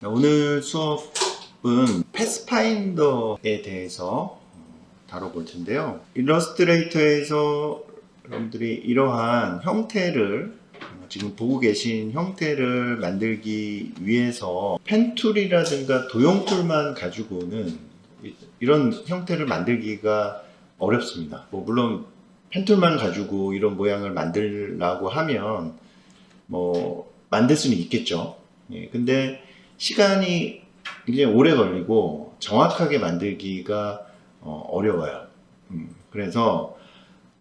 오늘 수업은 패스파인더에 대해서 다뤄볼 텐데요. 일러스트레이터에서 여러분들이 이러한 형태를 지금 보고 계신 형태를 만들기 위해서 펜툴이라든가 도형툴만 가지고는 이런 형태를 만들기가 어렵습니다. 물론 펜툴만 가지고 이런 모양을 만들라고 하면 만들 수는 있겠죠. 근데 시간이 굉장히 오래 걸리고 정확하게 만들기가 어려워요. 그래서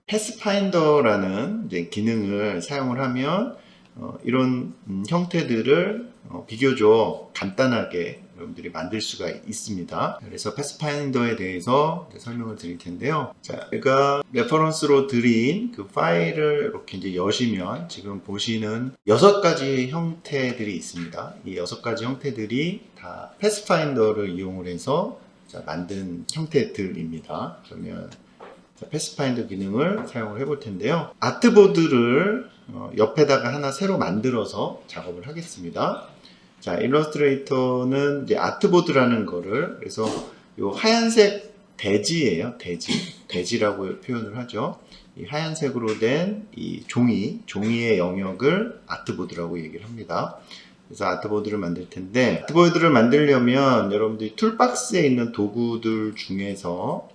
패스파인더라는 기능을 사용을 하면 이런 형태들을 비교적 간단하게 여러분들이 만들 수가 있습니다. 그래서 패스파인더에 대해서 설명을 드릴 텐데요. 자, 제가 레퍼런스로 드린 그 파일을 이렇게 이제 여시면 지금 보시는 6가지 형태들이 있습니다. 이 6가지 형태들이 다 패스파인더를 이용을 해서 만든 형태들입니다. 그러면 패스파인더 기능을 사용을 해볼 텐데요. 아트보드를 옆에다가 하나 새로 만들어서 작업을 하겠습니다. 자, 일러스트레이터는 이제 아트보드라는 거를, 그래서 요 하얀색 대지예요. 대지라고 표현을 하죠. 이 하얀색으로 된 이 종이의 영역을 아트보드라고 얘기를 합니다. 그래서 아트보드를 만들 텐데, 아트보드를 만들려면 여러분들이 툴박스에 있는 도구들 중에서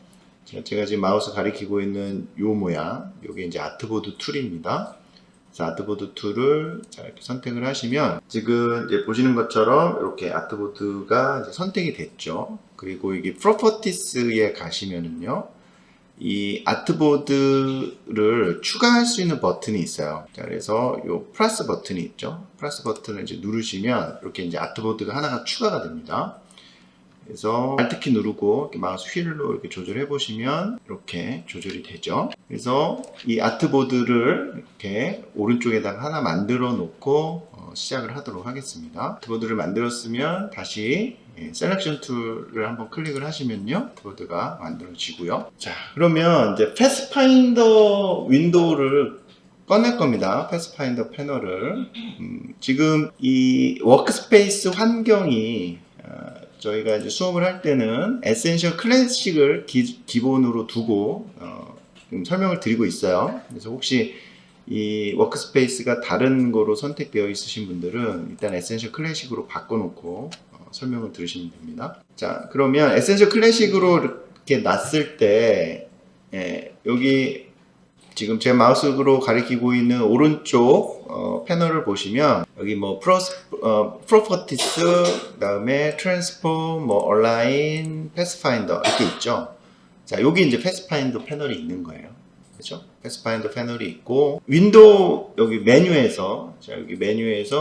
제가 지금 마우스 가리키고 있는 요 모양, 요게 이제 아트보드 툴입니다. 그래서 아트보드 툴을 이렇게 선택을 하시면 지금 이제 보시는 것처럼 이렇게 아트보드가 이제 선택이 됐죠. 그리고 이게 프로퍼티스에 가시면은요, 이 아트보드를 추가할 수 있는 버튼이 있어요. 자, 그래서 요 플러스 버튼이 있죠. 플러스 버튼을 이제 누르시면 이렇게 이제 아트보드가 하나가 추가가 됩니다. 그래서 Alt키 누르고 이렇게 마우스 휠로 이렇게 조절해 보시면 이렇게 조절이 되죠. 그래서 이 아트보드를 이렇게 오른쪽에다가 하나 만들어 놓고 시작을 하도록 하겠습니다. 아트보드를 만들었으면 다시 셀렉션 툴을 한번 클릭을 하시면요, 아트보드가 만들어지고요. 자, 그러면 이제 패스파인더 윈도우를 꺼낼 겁니다. 패스파인더 패널을. 지금 이 워크스페이스 환경이 저희가 이제 수업을 할 때는 에센셜 클래식을 기본으로 두고 설명을 드리고 있어요. 그래서 혹시 이 워크스페이스가 다른 거로 선택되어 있으신 분들은 일단 에센셜 클래식으로 바꿔놓고 설명을 들으시면 됩니다. 자, 그러면 에센셜 클래식으로 이렇게 놨을 때 여기 지금 제 마우스로 가리키고 있는 오른쪽 패널을 보시면 여기 프로퍼티스, 그다음에 트랜스폼, 얼라인, 패스파인더 이렇게 있죠. 자, 여기 이제 패스파인더 패널이 있는 거예요. 그렇죠? 패스파인더 패널이 있고 윈도우 여기 메뉴에서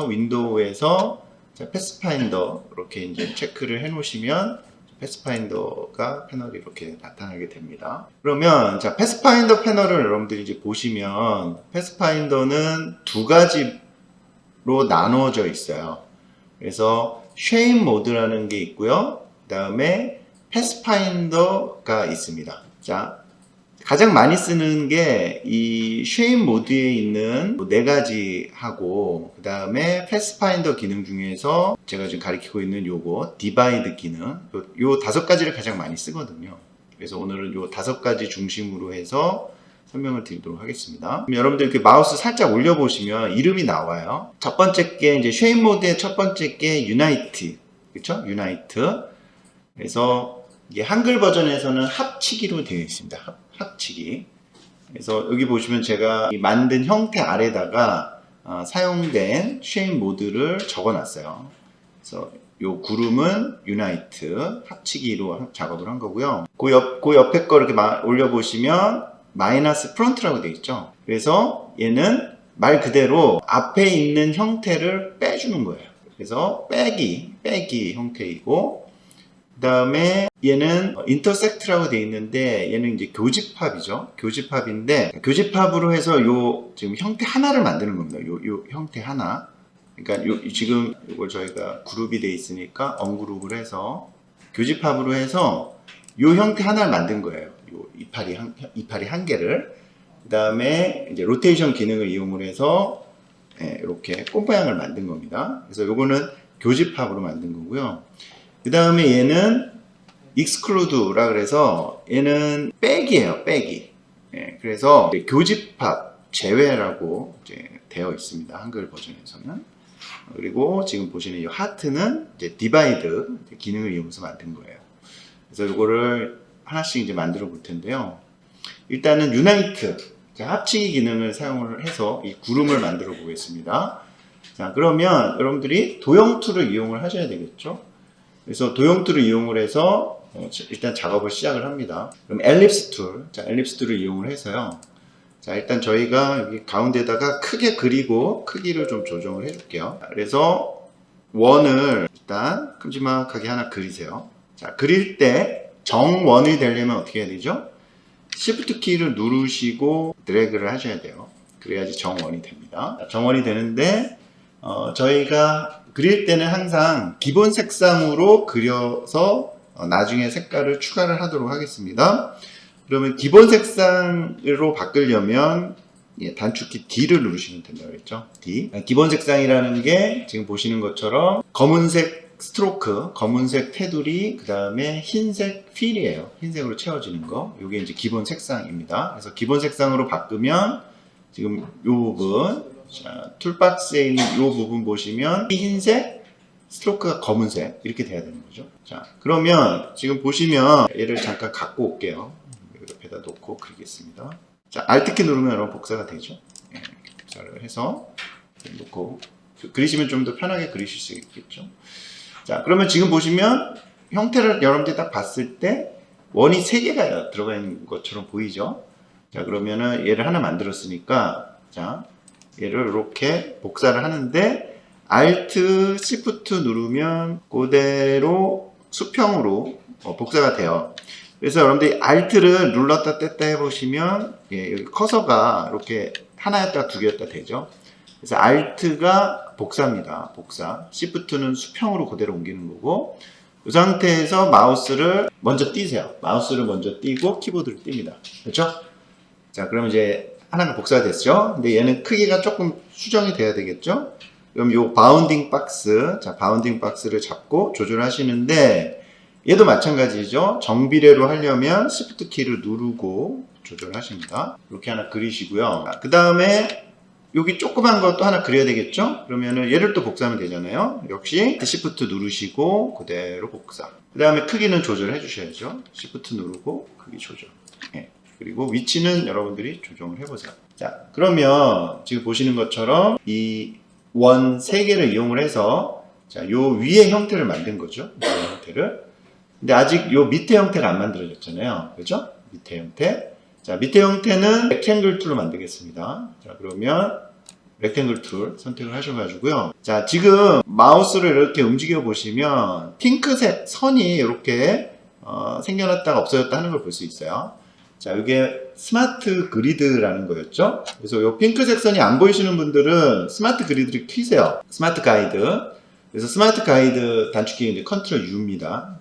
윈도우에서 패스파인더 이렇게 이제 체크를 해 놓으시면 패스파인더가 패널이 이렇게 나타나게 됩니다. 그러면 자, 패스파인더 패널을 여러분들이 이제 보시면 패스파인더는 두 가지로 나누어져 있어요. 그래서 쉐임 모드라는 게 있고요. 그 다음에 패스파인더가 있습니다. 자, 가장 많이 쓰는 게 이 쉐임 모드에 있는 4가지 하고, 그 다음에 패스파인더 기능 중에서 제가 지금 가리키고 있는 요거 디바이드 기능, 요 5가지를 가장 많이 쓰거든요. 그래서 오늘은 요 5가지 중심으로 해서 설명을 드리도록 하겠습니다. 그럼 여러분들 이렇게 마우스 살짝 올려보시면 이름이 나와요. 첫 번째 게 이제 쉐임 모드의 첫 번째 게 유나이트, 그쵸? 유나이트. 그래서 이게 한글 버전에서는 합치기로 되어 있습니다. 합치기. 그래서 여기 보시면 제가 만든 형태 아래다가 사용된 쉐임 모드를 적어 놨어요. 그래서 요 구름은 유나이트, 합치기로 작업을 한 거고요. 그 옆에 거 이렇게 올려보시면 마이너스 프론트라고 되어 있죠. 그래서 얘는 말 그대로 앞에 있는 형태를 빼주는 거예요. 그래서 빼기 형태이고, 그 다음에 얘는 인터섹트라고 되어 있는데 얘는 이제 교집합이죠. 교집합인데 교집합으로 해서 요 지금 형태 하나를 만드는 겁니다. 요 형태 하나. 그러니까 지금 이걸 저희가 그룹이 되어 있으니까 언그룹을 해서 교집합으로 해서 요 형태 하나를 만든 거예요. 요 이파리 한 개를. 그 다음에 이제 로테이션 기능을 이용을 해서 이렇게 꽃 모양을 만든 겁니다. 그래서 요거는 교집합으로 만든 거고요. 그 다음에 얘는 exclude라 그래서 얘는 빼기예요, 빼기. 예, 그래서 교집합 제외라고 이제 되어 있습니다. 한글 버전에서는. 그리고 지금 보시는 이 하트는 이제 디바이드 기능을 이용해서 만든 거예요. 그래서 이거를 하나씩 이제 만들어 볼 텐데요. 일단은 유나이트, 합치기 기능을 사용을 해서 이 구름을 만들어 보겠습니다. 자, 그러면 여러분들이 도형 툴을 이용을 하셔야 되겠죠. 그래서 도형 툴을 이용을 해서 일단 작업을 시작을 합니다. 그럼 엘립스 툴, 자, 엘립스 툴을 이용을 해서요. 자, 일단 저희가 여기 가운데다가 크게 그리고 크기를 좀 조정을 해줄게요. 그래서 원을 일단 큼지막하게 하나 그리세요. 자, 그릴 때 정원이 되려면 어떻게 해야 되죠? Shift 키를 누르시고 드래그를 하셔야 돼요. 그래야지 정원이 됩니다. 정원이 되는데 저희가 그릴 때는 항상 기본 색상으로 그려서 나중에 색깔을 추가를 하도록 하겠습니다. 그러면 기본 색상으로 바꾸려면 단축키 D를 누르시면 된다고 했죠. D. 기본 색상이라는 게 지금 보시는 것처럼 검은색 스트로크, 검은색 테두리, 그 다음에 흰색 필이에요. 흰색으로 채워지는 거. 이게 이제 기본 색상입니다. 그래서 기본 색상으로 바꾸면 지금 이 부분, 자, 툴박스에 있는 이 부분 보시면 흰색, 스트로크가 검은색 이렇게 돼야 되는 거죠. 자, 그러면 지금 보시면 얘를 잠깐 갖고 올게요. 옆에다 놓고 그리겠습니다. 자, Alt키 누르면 여러분 복사가 되죠. 네, 복사를 해서 놓고 그리시면 좀 더 편하게 그리실 수 있겠죠. 자, 그러면 지금 보시면 형태를 여러분들이 딱 봤을 때 원이 3개가 들어가 있는 것처럼 보이죠. 자, 그러면은 얘를 하나 만들었으니까 자, 얘를 이렇게 복사를 하는데 Alt, Shift 누르면 그대로 수평으로 복사가 돼요. 그래서 여러분들이 Alt를 눌렀다 뗐다 해보시면 여기 커서가 이렇게 하나였다 두 개였다 되죠. 그래서 Alt가 복사입니다. 복사. Shift는 수평으로 그대로 옮기는 거고 이 상태에서 마우스를 먼저 띄세요. 마우스를 먼저 띄고 키보드를 띱니다. 그렇죠? 자, 그럼 이제 하나가 복사가 됐죠? 근데 얘는 크기가 조금 수정이 돼야 되겠죠? 그럼 요 바운딩 박스, 자, 바운딩 박스를 잡고 조절하시는데 얘도 마찬가지죠. 정비례로 하려면 Shift 키를 누르고 조절하십니다. 이렇게 하나 그리시고요. 그 다음에 여기 조그만 것도 하나 그려야 되겠죠? 그러면은 얘를 또 복사하면 되잖아요. 역시 Shift 누르시고 그대로 복사. 그 다음에 크기는 조절해 주셔야죠. Shift 누르고 크기 조절. 네. 그리고 위치는 여러분들이 조정을 해보세요. 자, 그러면 지금 보시는 것처럼 이 원 3개를 이용을 해서 자, 요 위의 형태를 만든 거죠. 위의 형태를. 근데 아직 요 밑에 형태가 안 만들어졌잖아요. 그죠? 밑에 형태. 자, 밑에 형태는 렉탱글 툴로 만들겠습니다. 자, 그러면 렉탱글 툴 선택을 하셔가지고요. 자, 지금 마우스를 이렇게 움직여 보시면 핑크색 선이 이렇게 생겨났다가 없어졌다 하는 걸 볼 수 있어요. 자, 이게 스마트 그리드라는 거였죠. 그래서 이 핑크색 선이 안 보이시는 분들은 스마트 그리드를 키세요. 스마트 가이드. 그래서 스마트 가이드 단축키 이제 컨트롤 U입니다.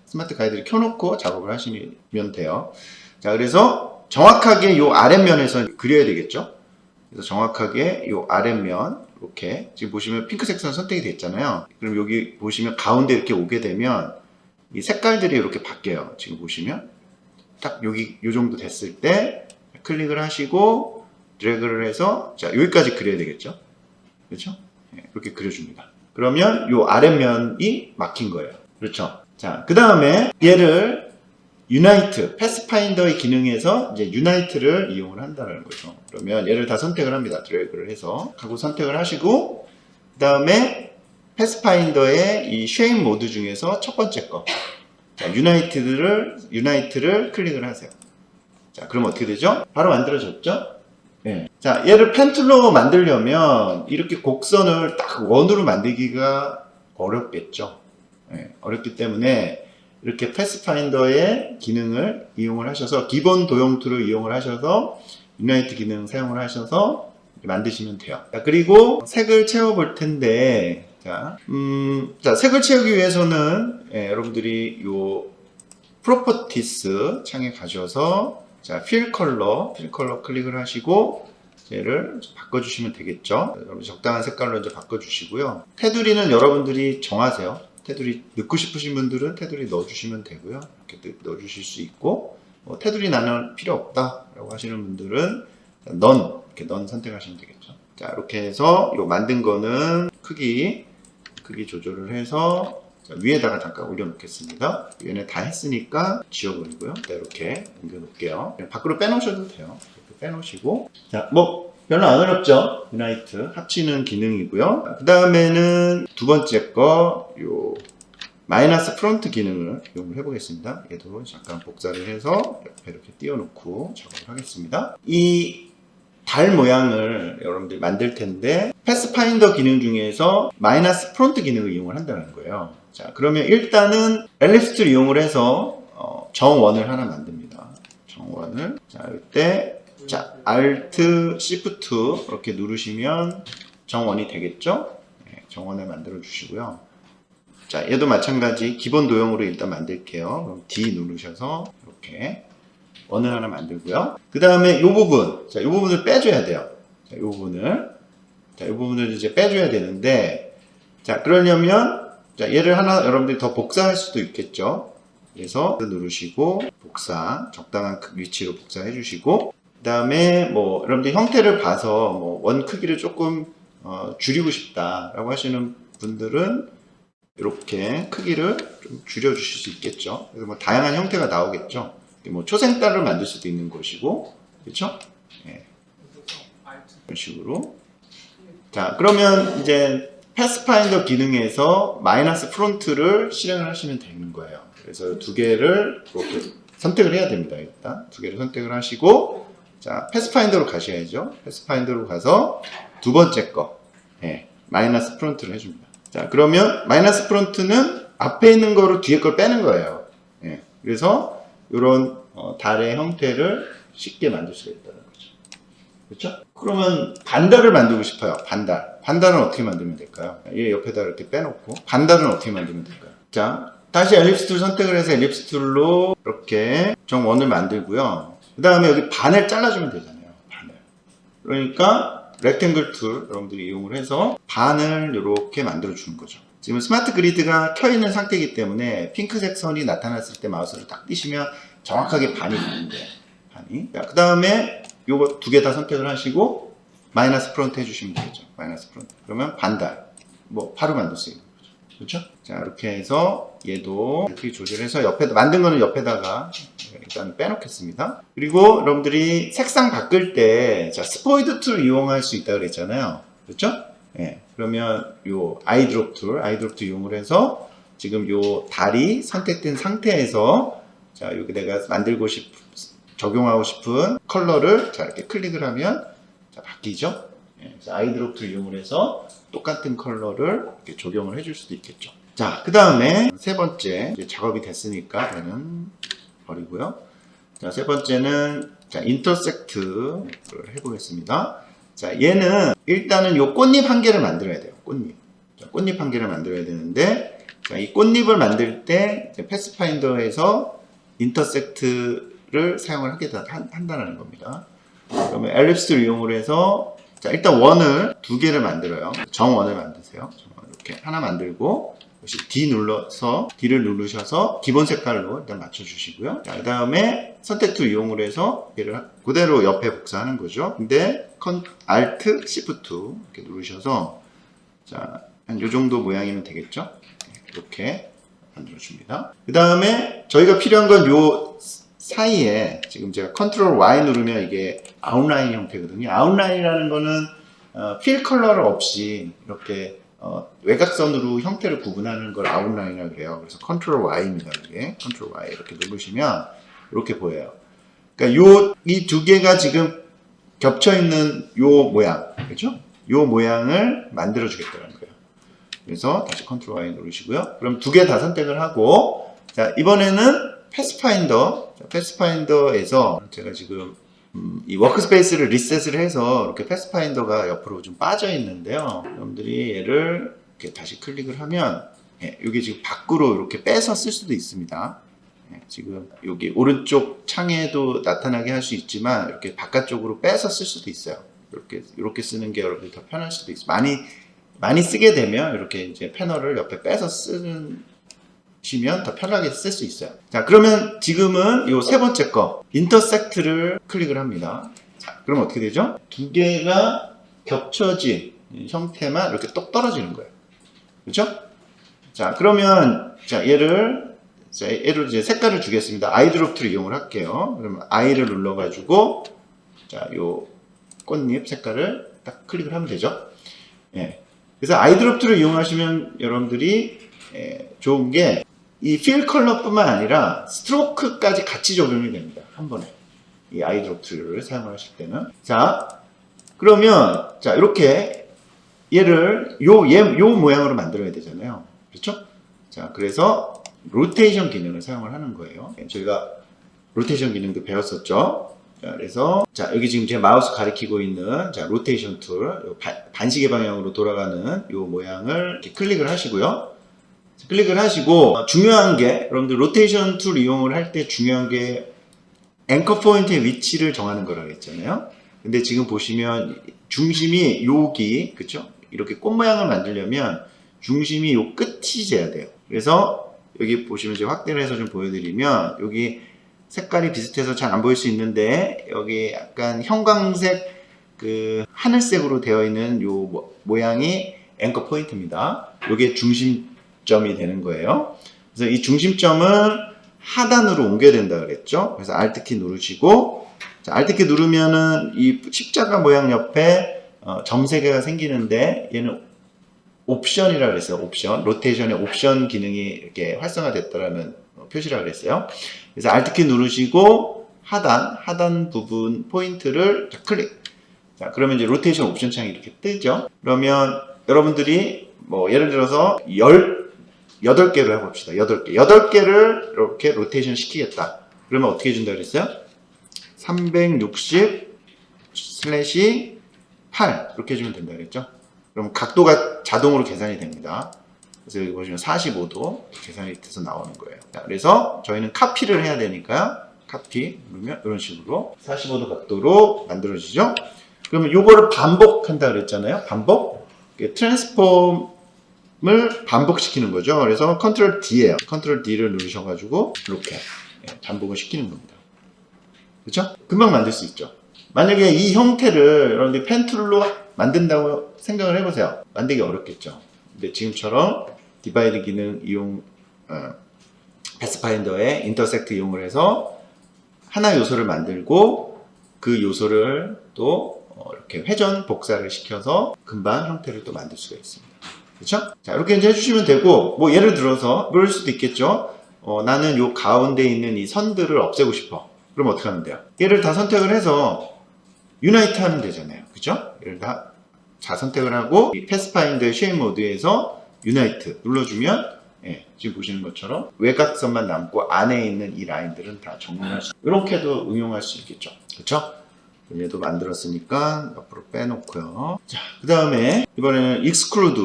스마트 가이드를 켜놓고 작업을 하시면 돼요. 자, 그래서 정확하게 이 아랫면에서 그려야 되겠죠. 그래서 정확하게 이 아랫면 이렇게 지금 보시면 핑크색 선 선택이 됐잖아요. 그럼 여기 보시면 가운데 이렇게 오게 되면 이 색깔들이 이렇게 바뀌어요. 지금 보시면 딱 여기 요 정도 됐을 때 클릭을 하시고 드래그를 해서 자, 여기까지 그려야 되겠죠. 그렇죠? 네, 이렇게 그려줍니다. 그러면 요 아랫면이 막힌 거예요. 그렇죠? 자, 그 다음에 얘를 유나이트, 패스파인더의 기능에서 이제 유나이트를 이용을 한다는 거죠. 그러면 얘를 다 선택을 합니다. 드래그를 해서 하고 선택을 하시고 그 다음에 패스파인더의 이 쉐임 모드 중에서 첫 번째 거 자, 유나이트를 클릭을 하세요. 자, 그럼 어떻게 되죠? 바로 만들어졌죠? 네. 자, 얘를 펜툴로 만들려면 이렇게 곡선을 딱 원으로 만들기가 어렵겠죠. 네, 어렵기 때문에 이렇게 패스파인더의 기능을 이용을 하셔서 기본 도형 툴을 이용을 하셔서 유나이트 기능 사용을 하셔서 만드시면 돼요. 자, 그리고 색을 채워 볼 텐데 자, 색을 채우기 위해서는 여러분들이 요 프로퍼티스 창에 가셔서 자, 필 컬러 클릭을 하시고 얘를 바꿔주시면 되겠죠. 여러분 적당한 색깔로 이제 바꿔주시고요. 테두리는 여러분들이 정하세요. 테두리 넣고 싶으신 분들은 테두리 넣어주시면 되고요. 이렇게 넣어주실 수 있고, 테두리 나는 필요 없다라고 하시는 분들은 넌 이렇게 넌 선택하시면 되겠죠. 자, 이렇게 해서 요 만든 거는 크기 조절을 해서 위에다가 잠깐 올려놓겠습니다. 얘네 다 했으니까 지워버리고요. 이렇게 옮겨놓을게요. 밖으로 빼놓으셔도 돼요. 이렇게 빼놓으시고, 자, 뭐 별로 안 어렵죠? 유나이트 합치는 기능이고요. 그 다음에는 두 번째 거, 요 마이너스 프론트 기능을 이용을 해보겠습니다. 얘도 잠깐 복사를 해서 옆에 이렇게 띄워놓고 작업을 하겠습니다. 이 달 모양을 여러분들이 만들 텐데 패스파인더 기능 중에서 마이너스 프론트 기능을 이용을 한다는 거예요. 자, 그러면 일단은 엘립스를 이용을 해서 정원을 하나 만듭니다. 정원을, 자, 이때 자, Alt, Shift 이렇게 누르시면 정원이 되겠죠? 네, 정원을 만들어 주시고요. 자, 얘도 마찬가지 기본 도형으로 일단 만들게요. 그럼 D 누르셔서 이렇게 원을 하나 만들고요. 그 다음에 이 부분, 자, 이 부분을 빼줘야 돼요. 자, 이 부분을 이제 빼줘야 되는데, 자, 그러려면, 자, 얘를 하나 여러분들이 더 복사할 수도 있겠죠. 그래서 누르시고, 복사, 적당한 위치로 복사해 주시고, 그 다음에 뭐, 여러분들 형태를 봐서 뭐, 원 크기를 조금, 줄이고 싶다라고 하시는 분들은, 이렇게 크기를 좀 줄여주실 수 있겠죠. 그래서 뭐, 다양한 형태가 나오겠죠. 뭐 초생달을 만들 수도 있는 것이고, 그렇죠? 네. 이런 식으로. 자, 그러면 이제 패스파인더 기능에서 마이너스 프론트를 실행을 하시면 되는 거예요. 그래서 두 개를 이렇게 선택을 해야 됩니다. 일단 두 개를 선택을 하시고, 자, 패스파인더로 가셔야죠. 패스파인더로 가서 두 번째 거, 네, 마이너스 프론트를 해줍니다. 자, 그러면 마이너스 프론트는 앞에 있는 거로 뒤에 걸 빼는 거예요. 네, 그래서 이런 달의 형태를 쉽게 만들 수가 있다는 거죠. 그렇죠? 그러면 반달을 만들고 싶어요. 반달은 어떻게 만들면 될까요? 얘 옆에다 이렇게 빼놓고 반달은 어떻게 만들면 될까요? 자, 다시 엘립스 툴 선택을 해서 엘립스 툴로 이렇게 정원을 만들고요. 그 다음에 여기 반을 잘라주면 되잖아요. 반을. 그러니까 렉탱글 툴 여러분들이 이용을 해서 반을 이렇게 만들어 주는 거죠. 지금 스마트 그리드가 켜있는 상태이기 때문에 핑크색 선이 나타났을 때 마우스를 딱 띄시면 정확하게 반이 되는데, 반이. 그 다음에 요거 두 개 다 선택을 하시고 마이너스 프론트 해주시면 되죠. 마이너스 프론트. 그러면 반달. 뭐 바로 만들 수 있는 거죠. 그렇죠? 자, 이렇게 해서 얘도 이렇게 조절해서 옆에 만든 거는 옆에다가 일단 빼놓겠습니다. 그리고 여러분들이 색상 바꿀 때 자, 스포이드 툴 이용할 수 있다고 그랬잖아요. 그렇죠? 예. 그러면 요 아이드롭 툴 이용을 해서 지금 요 달이 선택된 상태에서 자, 여기 내가 적용하고 싶은 컬러를 자, 이렇게 클릭을 하면 자, 바뀌죠? 예, 그래서 아이드롭 툴 이용을 해서 똑같은 컬러를 이렇게 적용을 해줄 수도 있겠죠. 자, 그 다음에 세 번째 이제 작업이 됐으니까 얘는 버리고요. 자, 세 번째는 자, 인터섹트를 해보겠습니다. 자, 얘는 일단은 요 꽃잎 한 개를 만들어야 돼요. 꽃잎. 자, 꽃잎 한 개를 만들어야 되는데, 자, 이 꽃잎을 만들 때 패스파인더에서 인터섹트를 사용을 한다는 겁니다. 그러면 엘립스를 이용을 해서 자, 일단 원을 두 개를 만들어요. 정원을 만드세요. 정원 이렇게 하나 만들고 D를 누르셔서 기본 색깔로 일단 맞춰주시고요. 그 다음에 선택 툴 이용을 해서 얘를 그대로 옆에 복사하는 거죠. 근데 Alt, Shift 이렇게 누르셔서 자, 한 요 정도 모양이면 되겠죠. 이렇게 만들어줍니다. 그 다음에 저희가 필요한 건 요 사이에 지금 제가 컨트롤 Y 누르면 이게 아웃라인 형태거든요. 아웃라인이라는 거는 필 컬러를 없이 이렇게 외곽선으로 형태를 구분하는 걸 아웃라인이라고 그래요. 그래서 컨트롤 Y입니다. 이게 컨트롤 Y 이렇게 누르시면 이렇게 보여요. 그러니까 이 두 개가 지금 겹쳐 있는 요 모양, 그렇죠? 요 모양을 만들어 주겠다는 거예요. 그래서 다시 컨트롤 Y 누르시고요. 그럼 두 개 다 선택을 하고, 자, 이번에는 패스파인더에서 제가 지금 이 워크스페이스를 리셋을 해서 이렇게 패스파인더가 옆으로 좀 빠져 있는데요. 여러분들이 얘를 이렇게 다시 클릭을 하면 여기 지금 밖으로 이렇게 빼서 쓸 수도 있습니다. 지금 여기 오른쪽 창에도 나타나게 할 수 있지만 이렇게 바깥쪽으로 빼서 쓸 수도 있어요. 이렇게 쓰는 게 여러분들 더 편할 수도 있어요. 많이 쓰게 되면 이렇게 이제 패널을 옆에 빼서 쓰시면 더 편하게 쓸 수 있어요. 자, 그러면 지금은 이 세 번째 거, 인터섹트를 클릭을 합니다. 자, 그럼 어떻게 되죠? 두 개가 겹쳐진 형태만 이렇게 똑 떨어지는 거예요. 그렇죠? 자, 그러면 얘를 이제 색깔을 주겠습니다. 아이드롭 툴을 이용을 할게요. 그러면 I를 눌러가지고 자, 요 꽃잎 색깔을 딱 클릭을 하면 되죠. 예. 그래서 아이드롭 툴을 이용하시면 여러분들이 좋은 게 이 필 컬러뿐만 아니라 스트로크까지 같이 적용이 됩니다. 한 번에. 이 아이드롭 툴을 사용하실 때는. 자, 그러면 자, 이렇게 얘를 요 모양으로 만들어야 되잖아요. 그렇죠? 자, 그래서 로테이션 기능을 사용을 하는 거예요. 저희가 로테이션 기능도 배웠었죠. 자, 그래서 자, 여기 지금 제 마우스 가리키고 있는 자, 로테이션 툴, 반시계 방향으로 돌아가는 요 모양을 이렇게 클릭을 하시고요. 클릭을 하시고 중요한 게 여러분들 로테이션 툴 이용을 할 때 중요한 게 앵커 포인트의 위치를 정하는 거라고 했잖아요. 근데 지금 보시면 중심이 여기, 그쵸? 이렇게 꽃 모양을 만들려면 중심이 요 끝이 돼야 돼요. 그래서 여기 보시면 제가 확대를 해서 좀 보여드리면 여기 색깔이 비슷해서 잘 안 보일 수 있는데 여기 약간 형광색 그 하늘색으로 되어 있는 요 모양이 앵커 포인트입니다. 요게 중심점이 되는 거예요. 그래서 이 중심점을 하단으로 옮겨야 된다 그랬죠. 그래서 Alt키 누르시고 자, Alt키 누르면은 이 십자가 모양 옆에 점 3개가 생기는데 얘는 옵션이라고 그랬어요. 옵션. 로테이션의 옵션 기능이 이렇게 활성화됐다라는 표시라고 그랬어요. 그래서 Alt키 누르시고 하단 부분 포인트를 자, 클릭. 자, 그러면 이제 로테이션 옵션 창이 이렇게 뜨죠. 그러면 여러분들이 뭐 예를 들어서 8개로 해봅시다. 8개를 이렇게 로테이션 시키겠다. 그러면 어떻게 해준다 그랬어요? 360/8 이렇게 해주면 된다 그랬죠. 그럼 각도가 자동으로 계산이 됩니다. 그래서 여기 보시면 45도 계산이 돼서 나오는 거예요. 자, 그래서 저희는 카피를 해야 되니까요. 카피 누르면 이런 식으로 45도 각도로 만들어지죠. 그러면 이거를 반복한다 그랬잖아요. 반복. 트랜스폼을 반복시키는 거죠. 그래서 컨트롤 D예요. 컨트롤 D를 누르셔가지고 이렇게 반복을 시키는 겁니다. 그렇죠? 금방 만들 수 있죠. 만약에 이 형태를 여러분들이 펜툴로 만든다고 생각을 해보세요. 만들기 어렵겠죠. 근데 지금처럼 디바이드 기능 이용, 패스파인더의 인터섹트 이용을 해서 하나 요소를 만들고 그 요소를 또 이렇게 회전 복사를 시켜서 금방 형태를 또 만들 수가 있습니다. 그렇죠? 자, 이렇게 이제 해주시면 되고, 뭐 예를 들어서 이럴 수도 있겠죠. 나는 요 가운데 있는 이 선들을 없애고 싶어. 그럼 어떻게 하면 돼요? 얘를 다 선택을 해서 유나이트 하면 되잖아요. 그죠? 얘를 다 선택을 하고 패스파인더 쉐입 모드에서 유나이트 눌러주면 지금 보시는 것처럼 외곽선만 남고 안에 있는 이 라인들은 다 정리할 수 이렇게도 응용할 수 있겠죠. 그렇죠? 얘도 만들었으니까 옆으로 빼놓고요. 자, 그 다음에 이번에는 exclude.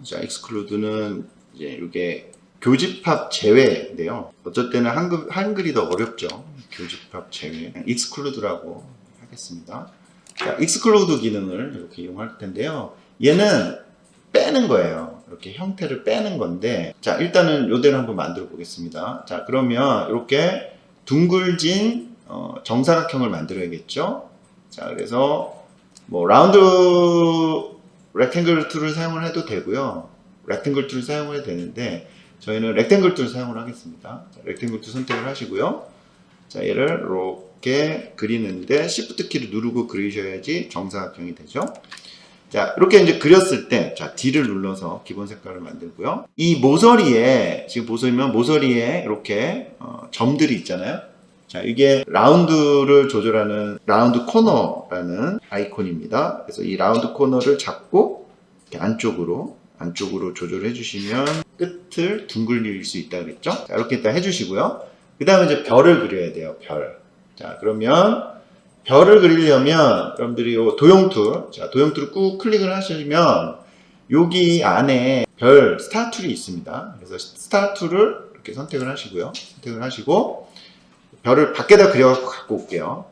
자, exclude는 이제 이게 교집합 제외인데요. 어쩔 때는 한글이 더 어렵죠. 교집합 제외. exclude라고 하겠습니다. 자, exclude 기능을 이렇게 이용할 텐데요. 얘는 빼는 거예요. 이렇게 형태를 빼는 건데, 자, 일단은 요대로 한번 만들어 보겠습니다. 자, 그러면 이렇게 둥글진 정사각형을 만들어야겠죠. 자, 그래서 뭐 라운드 렉탱글 툴을 사용을 해도 되고요. 렉탱글 툴을 사용을 해도 되는데 저희는 렉탱글 툴을 사용을 하겠습니다. 자, 렉탱글 툴 선택을 하시고요. 자, 얘를 이렇게 그리는데 Shift 키를 누르고 그리셔야지 정사각형이 되죠. 자, 이렇게 이제 그렸을 때, 자, D를 눌러서 기본 색깔을 만들고요. 이 모서리에, 지금 보시면 모서리에 이렇게 점들이 있잖아요. 자, 이게 라운드를 조절하는 라운드 코너라는 아이콘입니다. 그래서 이 라운드 코너를 잡고 이렇게 안쪽으로 조절해 주시면 끝을 둥글릴 수 있다 그랬죠? 자, 이렇게 일단 해주시고요. 그 다음에 이제 별을 그려야 돼요. 별. 자, 그러면 별을 그리려면 여러분들이 요 도형 툴, 자, 도형 툴을 꾹 클릭을 하시면 여기 안에 별 스타 툴이 있습니다. 그래서 스타 툴을 이렇게 선택을 하시고요. 선택을 하시고 별을 밖에다 그려갖고 갖고 올게요.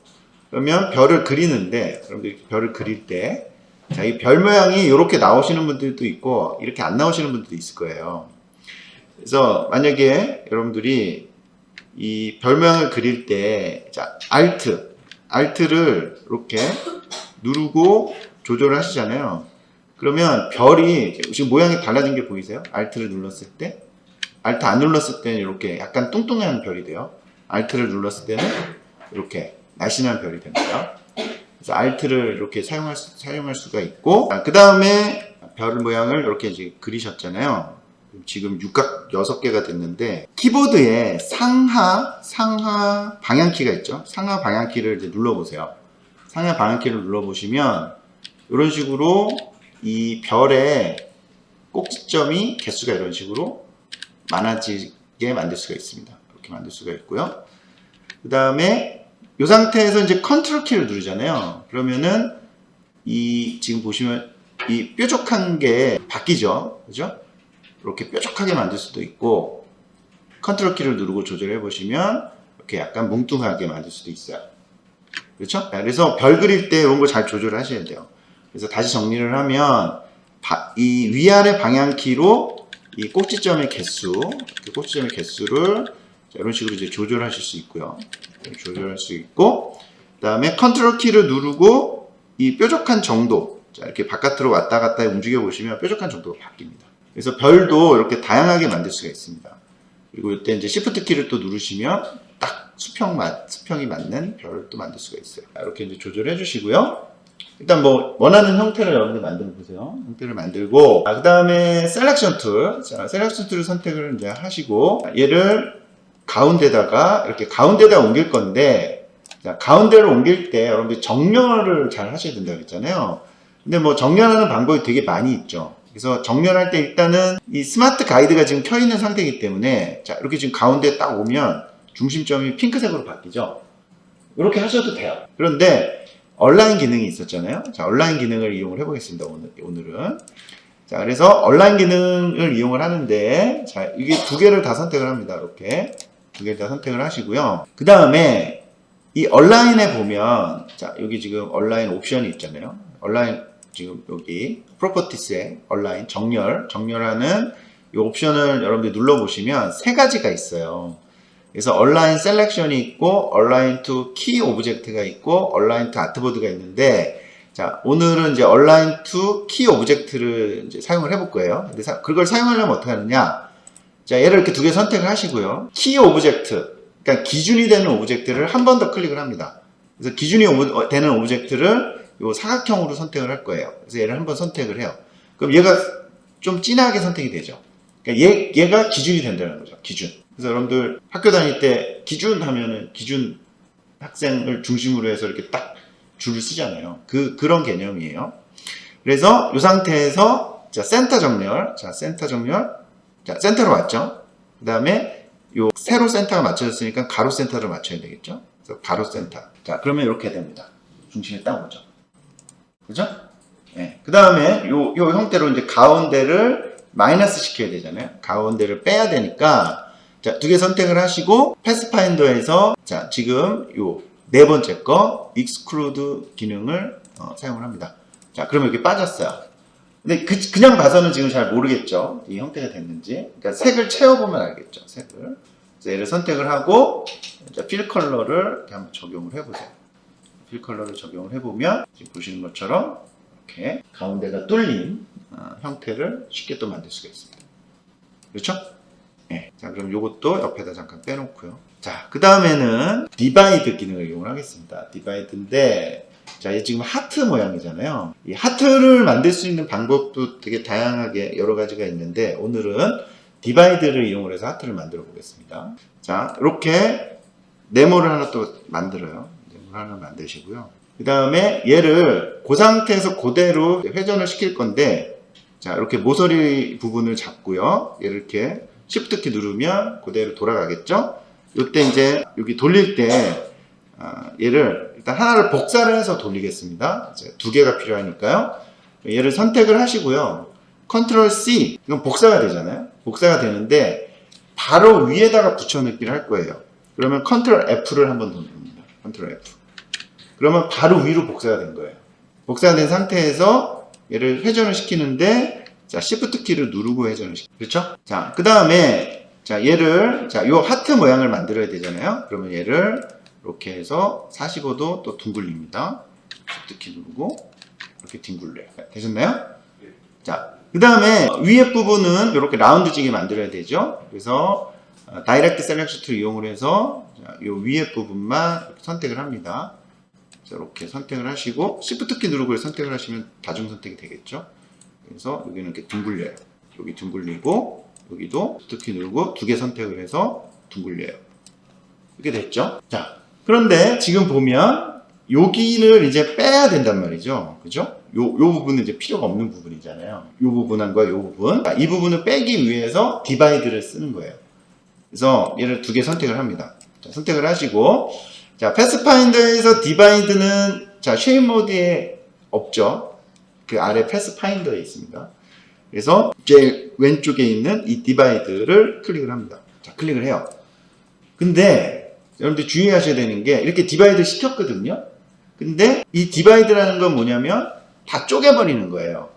그러면 별을 그리는데, 여러분들 별을 그릴 때, 자, 이 별 모양이 이렇게 나오시는 분들도 있고, 이렇게 안 나오시는 분들도 있을 거예요. 그래서 만약에 여러분들이 이 별 모양을 그릴 때, 자, Alt를 이렇게 누르고 조절을 하시잖아요. 그러면 별이, 지금 모양이 달라진 게 보이세요? Alt를 눌렀을 때? Alt 안 눌렀을 때는 이렇게 약간 뚱뚱한 별이 돼요. Alt를 눌렀을 때는 이렇게 날씬한 별이 됩니다. 그래서 Alt를 이렇게 사용할 수가 있고, 그 다음에 별 모양을 이렇게 이제 그리셨잖아요. 지금 육각 6개가 됐는데, 키보드에 상하 방향키가 있죠. 상하 방향키를 이제 눌러보세요. 상하 방향키를 눌러보시면, 이런 식으로 이 별의 꼭지점이 개수가 이런 식으로 많아지게 만들 수가 있습니다. 이렇게 만들 수가 있고요. 그 다음에 이 상태에서 이제 컨트롤 키를 누르잖아요. 그러면은 이 지금 보시면 이 뾰족한 게 바뀌죠. 그죠? 이렇게 뾰족하게 만들 수도 있고, 컨트롤 키를 누르고 조절해 보시면 이렇게 약간 뭉뚱하게 만들 수도 있어요. 그렇죠? 그래서 별 그릴 때 이런 거 잘 조절을 하셔야 돼요. 그래서 다시 정리를 하면 이 위아래 방향키로 이 꼭지점의 개수를 이런 식으로 이제 조절하실 수 있고요. 조절할 수 있고, 그 다음에 컨트롤 키를 누르고 이 뾰족한 정도, 자, 이렇게 바깥으로 왔다 갔다 움직여 보시면 뾰족한 정도가 바뀝니다. 그래서 별도 이렇게 다양하게 만들 수가 있습니다. 그리고 이때 이제 Shift 키를 또 누르시면 딱 수평이 맞는 별을 또 만들 수가 있어요. 이렇게 이제 조절해 주시고요. 일단 뭐 원하는 형태를 여러분들 만들어 보세요. 형태를 만들고, 그 다음에 셀렉션 툴, 자, 셀렉션 툴을 선택을 이제 하시고, 얘를 가운데다가 옮길 건데, 자, 가운데를 옮길 때 여러분들 정렬을 잘 하셔야 된다고 했잖아요. 근데 뭐 정렬하는 방법이 되게 많이 있죠. 그래서 정렬할 때 일단은 이 스마트 가이드가 지금 켜 있는 상태이기 때문에, 자, 이렇게 지금 가운데 딱 오면 중심점이 핑크색으로 바뀌죠. 이렇게 하셔도 돼요. 그런데 얼라인 기능이 있었잖아요. 자, 얼라인 기능을 이용을 해보겠습니다. 오늘은. 자, 그래서 얼라인 기능을 이용을 하는데, 자, 이게 2개를 다 선택을 합니다. 이렇게 2개를 다 선택을 하시고요. 그 다음에 이 얼라인에 보면, 자, 여기 지금 얼라인 옵션이 있잖아요. 얼라인 지금 여기 프로퍼티스에 얼라인 정렬하는 이 옵션을 여러분들이 눌러보시면 3가지가 있어요. 그래서 얼라인 셀렉션이 있고, 얼라인 투 키 오브젝트가 있고, 얼라인 투 아트보드가 있는데, 자, 오늘은 이제 얼라인 투 키 오브젝트를 이제 사용을 해볼 거예요. 근데 그걸 사용하려면 어떻게 하느냐? 자, 얘를 이렇게 2개 선택을 하시고요. 키 오브젝트, 그러니까 기준이 되는 오브젝트를 한 번 더 클릭을 합니다. 그래서 기준이 되는 오브젝트를 요 사각형으로 선택을 할 거예요. 그래서 얘를 한번 선택을 해요. 그럼 얘가 좀 진하게 선택이 되죠. 그러니까 얘가 기준이 된다는 거죠. 기준. 그래서 여러분들 학교 다닐 때 기준 하면은 기준 학생을 중심으로 해서 이렇게 딱 줄을 쓰잖아요. 그런 개념이에요. 그래서 이 상태에서 자, 센터 정렬. 자, 센터로 왔죠. 그 다음에 요 세로 센터가 맞춰졌으니까 가로 센터를 맞춰야 되겠죠. 그래서 가로 센터. 자, 그러면 이렇게 됩니다. 중심에 딱 오죠. 그죠? 네. 그 다음에 요 형태로 이제 가운데를 마이너스 시켜야 되잖아요. 가운데를 빼야 되니까, 자, 2개 선택을 하시고, 패스파인더에서, 자, 지금 요 4번째 거, exclude 기능을 사용을 합니다. 자, 그러면 이렇게 빠졌어요. 근데 그냥 봐서는 지금 잘 모르겠죠. 이 형태가 됐는지. 그러니까 색을 채워보면 알겠죠. 색을. 그래서 얘를 선택을 하고, 필 컬러를 이렇게 한번 적용을 해보세요. 필 컬러를 적용을 해보면 지금 보시는 것처럼 이렇게 가운데가 뚫린 형태를 쉽게 또 만들 수가 있습니다. 그렇죠? 네. 자, 그럼 이것도 옆에다 잠깐 빼놓고요. 자, 그 다음에는 디바이드 기능을 이용을 하겠습니다. 디바이드인데, 자, 얘 지금 하트 모양이잖아요. 이 하트를 만들 수 있는 방법도 되게 다양하게 여러 가지가 있는데, 오늘은 디바이드를 이용을 해서 하트를 만들어 보겠습니다. 자, 이렇게 네모를 하나 또 만들어요. 하나 만드시고요. 그 다음에 얘를 그 상태에서 그대로 회전을 시킬 건데, 자, 이렇게 모서리 부분을 잡고요. 얘를 이렇게 Shift 키 누르면 그대로 돌아가겠죠? 이때 이제 여기 돌릴 때 얘를 일단 하나를 복사를 해서 돌리겠습니다. 이제 2개가 필요하니까요. 얘를 선택을 하시고요. Ctrl C, 이건 복사가 되잖아요. 복사가 되는데 바로 위에다가 붙여넣기를 할 거예요. 그러면 Ctrl F를 한번 누릅니다. Ctrl F. 그러면 바로 위로 복사가 된 거예요. 복사가 된 상태에서 얘를 회전을 시키는데, 자, Shift 키를 누르고 회전을 시켜. 그렇죠? 자, 그 다음에, 자, 얘를, 자, 요 하트 모양을 만들어야 되잖아요. 그러면 얘를 이렇게 해서 45도 또 둥글립니다. Shift 키 누르고, 이렇게 둥글려요. 되셨나요? 자, 그 다음에 위에 부분은 이렇게 라운드지게 만들어야 되죠. 그래서 다이렉트 셀렉션 툴 이용을 해서 이 위에 부분만 이렇게 선택을 합니다. 자, 이렇게 선택을 하시고 Shift 키 누르고 선택을 하시면 다중 선택이 되겠죠. 그래서 여기는 이렇게 둥글려요. 여기 둥글리고 여기도 Shift 키 누르고 두 개 선택을 해서 둥글려요. 이렇게 됐죠. 자, 그런데 지금 보면 여기를 이제 빼야 된단 말이죠. 그죠? 요 부분은 이제 필요가 없는 부분이잖아요. 요 부분과 요 부분. 이 부분을 빼기 위해서 디바이드를 쓰는 거예요. 그래서 얘를 두 개 선택을 합니다. 자, 선택을 하시고, 자, 패스파인더에서 디바이드는, 자, 쉐입 모드에 없죠. 그 아래 패스파인더에 있습니다. 그래서 제일 왼쪽에 있는 이 디바이드를 클릭을 합니다. 자, 클릭을 해요. 근데, 여러분들 주의하셔야 되는 게, 이렇게 디바이드 시켰거든요. 근데 이 디바이드라는 건 뭐냐면 다 쪼개버리는 거예요.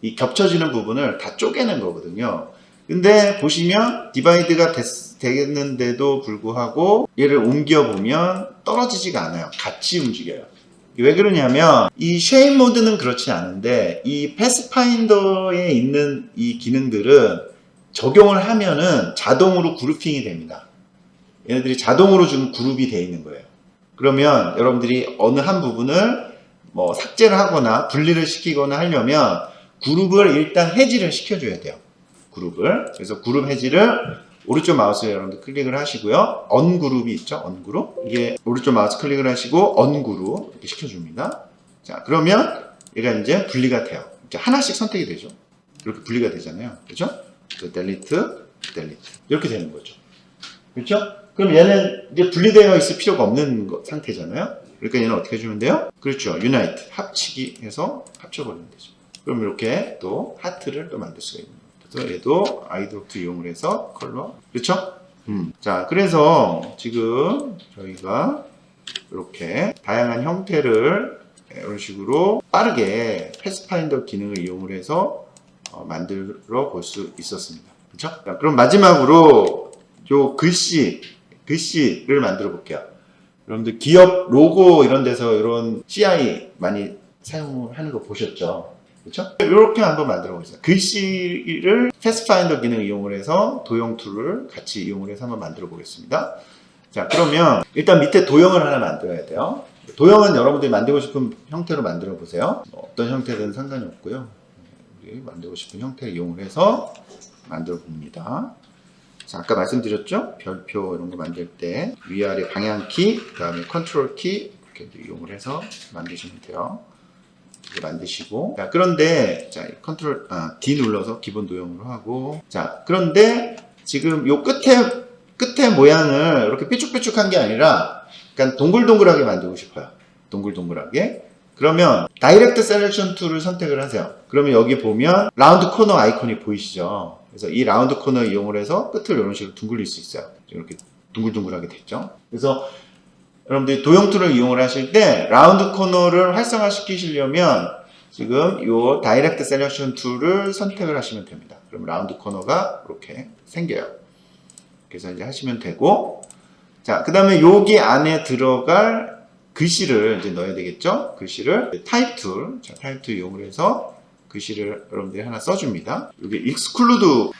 이 겹쳐지는 부분을 다 쪼개는 거거든요. 근데 보시면 디바이드가 됐는데도 불구하고 얘를 옮겨보면 떨어지지가 않아요. 같이 움직여요. 왜 그러냐면 이 쉐입 모드는 그렇지 않은데 이 패스파인더에 있는 이 기능들은 적용을 하면은 자동으로 그룹핑이 됩니다. 얘네들이 자동으로 지금 그룹이 되어 있는 거예요. 그러면 여러분들이 어느 한 부분을 뭐 삭제를 하거나 분리를 시키거나 하려면 그룹을 일단 해지를 시켜줘야 돼요. 그룹을. 그래서 그룹 해지를 오른쪽 마우스에 여러분들 클릭을 하시고요. 언그룹이 있죠. 언그룹. 이게 오른쪽 마우스 클릭을 하시고 언그룹 이렇게 시켜줍니다. 자, 그러면 얘가 이제 분리가 돼요. 이제 하나씩 선택이 되죠. 이렇게 분리가 되잖아요. 그렇죠? 델리트, 델리트. 이렇게 되는 거죠. 그렇죠? 그럼 얘는 이제 분리되어 있을 필요가 없는 상태잖아요. 그러니까 얘는 어떻게 해주면 돼요? 그렇죠. 유나이트, 합치기 해서 합쳐버리면 되죠. 그럼 이렇게 또 하트를 또 만들 수가 있는 거예요. 그래서 얘도 아이드롭트 이용을 해서 컬러. 그렇죠? 자, 그래서 지금 저희가 이렇게 다양한 형태를 이런 식으로 빠르게 패스파인더 기능을 이용을 해서 만들어 볼 수 있었습니다. 그렇죠? 자, 그럼 마지막으로 요 글씨를 만들어 볼게요. 여러분들 기업 로고 이런 데서 이런 CI 많이 사용하는 거 보셨죠? 그렇죠? 이렇게 한번 만들어 보겠습니다. 글씨를 패스파인더 기능을 이용을 해서 도형 툴을 같이 이용을 해서 한번 만들어 보겠습니다. 자, 그러면 일단 밑에 도형을 하나 만들어야 돼요. 도형은 여러분들이 만들고 싶은 형태로 만들어 보세요. 어떤 형태든 상관이 없고요. 우리 만들고 싶은 형태를 이용을 해서 만들어 봅니다. 자, 아까 말씀드렸죠? 별표 이런 거 만들 때 위아래 방향키, 그 다음에 컨트롤 키 이렇게 이용을 해서 만드시면 돼요. 이렇게 만드시고, 자, 그런데 자, 컨트롤 D 눌러서 기본 도형으로 하고, 자, 그런데 지금 요 끝에 모양을 이렇게 삐죽삐죽한 게 아니라 약간 동글동글하게 만들고 싶어요. 동글동글하게. 그러면 다이렉트 셀렉션 툴을 선택을 하세요. 그러면 여기 보면 라운드 코너 아이콘이 보이시죠? 그래서 이 라운드 코너 이용을 해서 끝을 이런 식으로 둥글릴 수 있어요. 이렇게 둥글둥글하게 됐죠. 그래서 여러분들이 도형 툴을 이용을 하실 때 라운드 코너를 활성화 시키시려면 지금 이 다이렉트 셀렉션 툴을 선택을 하시면 됩니다. 그럼 라운드 코너가 이렇게 생겨요. 그래서 이제 하시면 되고, 자, 그 다음에 여기 안에 들어갈 글씨를 이제 넣어야 되겠죠? 글씨를 타입 툴, 자, 타입 툴 이용을 해서 글씨를 여러분들이 하나 써줍니다. 여기 exclude,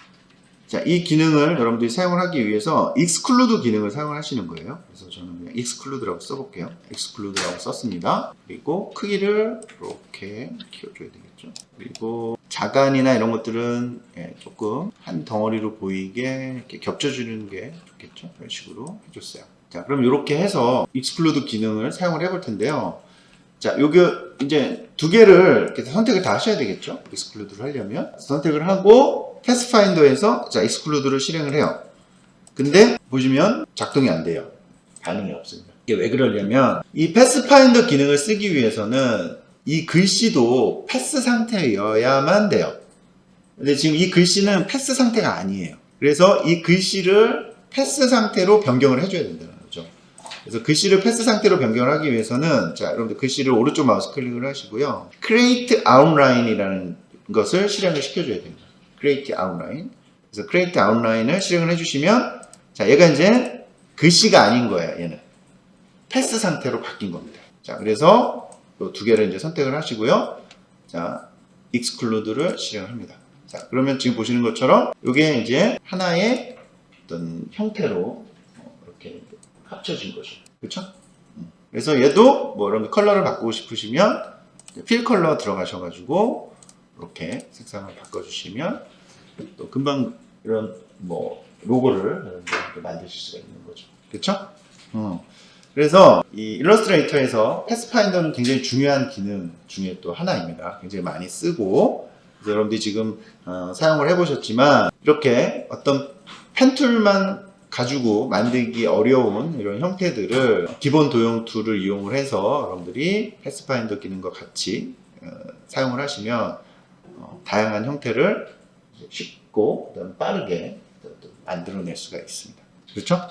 자, 이 기능을 여러분들이 사용을 하기 위해서 exclude 기능을 사용을 하시는 거예요. 그래서 저는 그냥 exclude라고 써볼게요. exclude라고 썼습니다. 그리고 크기를 이렇게 키워줘야 되겠죠. 그리고 자간이나 이런 것들은 조금 한 덩어리로 보이게 이렇게 겹쳐주는 게 좋겠죠. 이런 식으로 해줬어요. 자, 그럼 이렇게 해서 exclude 기능을 사용을 해볼 텐데요. 자, 요게 이제 두 개를 이렇게 선택을 다 하셔야 되겠죠. exclude를 하려면 선택을 하고 패스파인더에서 자, exclude를 실행을 해요. 근데 보시면 작동이 안 돼요. 반응이 없습니다. 이게 왜 그러냐면 이 패스파인더 기능을 쓰기 위해서는 이 글씨도 패스 상태여야만 돼요. 근데 지금 이 글씨는 패스 상태가 아니에요. 그래서 이 글씨를 패스 상태로 변경을 해줘야 된다는 거죠. 그래서 글씨를 패스 상태로 변경을 하기 위해서는 자, 여러분들 글씨를 오른쪽 마우스 클릭을 하시고요. Create Outline이라는 것을 실행을 시켜줘야 됩니다. Create Outline. 그래서 Create Outline을 실행을 해주시면 자, 얘가 이제 글씨가 아닌 거예요. 얘는 패스 상태로 바뀐 겁니다. 자, 그래서 이 두 개를 이제 선택을 하시고요. 자, Exclude를 실행합니다. 자, 그러면 지금 보시는 것처럼 이게 이제 하나의 어떤 형태로 이렇게 합쳐진 거죠. 그렇죠? 그래서 얘도 뭐 여러분들 컬러를 바꾸고 싶으시면 필 컬러 들어가셔가지고 이렇게 색상을 바꿔주시면 또 금방 이런 뭐 로고를 여러분들 만드실 수가 있는 거죠. 그렇죠? 그래서 이 일러스트레이터에서 패스파인더는 굉장히 중요한 기능 중에 또 하나입니다. 굉장히 많이 쓰고 여러분들이 지금 사용을 해보셨지만 이렇게 어떤 펜 툴만 가지고 만들기 어려운 이런 형태들을 기본 도형 툴을 이용을 해서 여러분들이 패스파인더 기능과 같이 사용을 하시면 다양한 형태를 쉽고 빠르게 만들어낼 수가 있습니다. 그렇죠?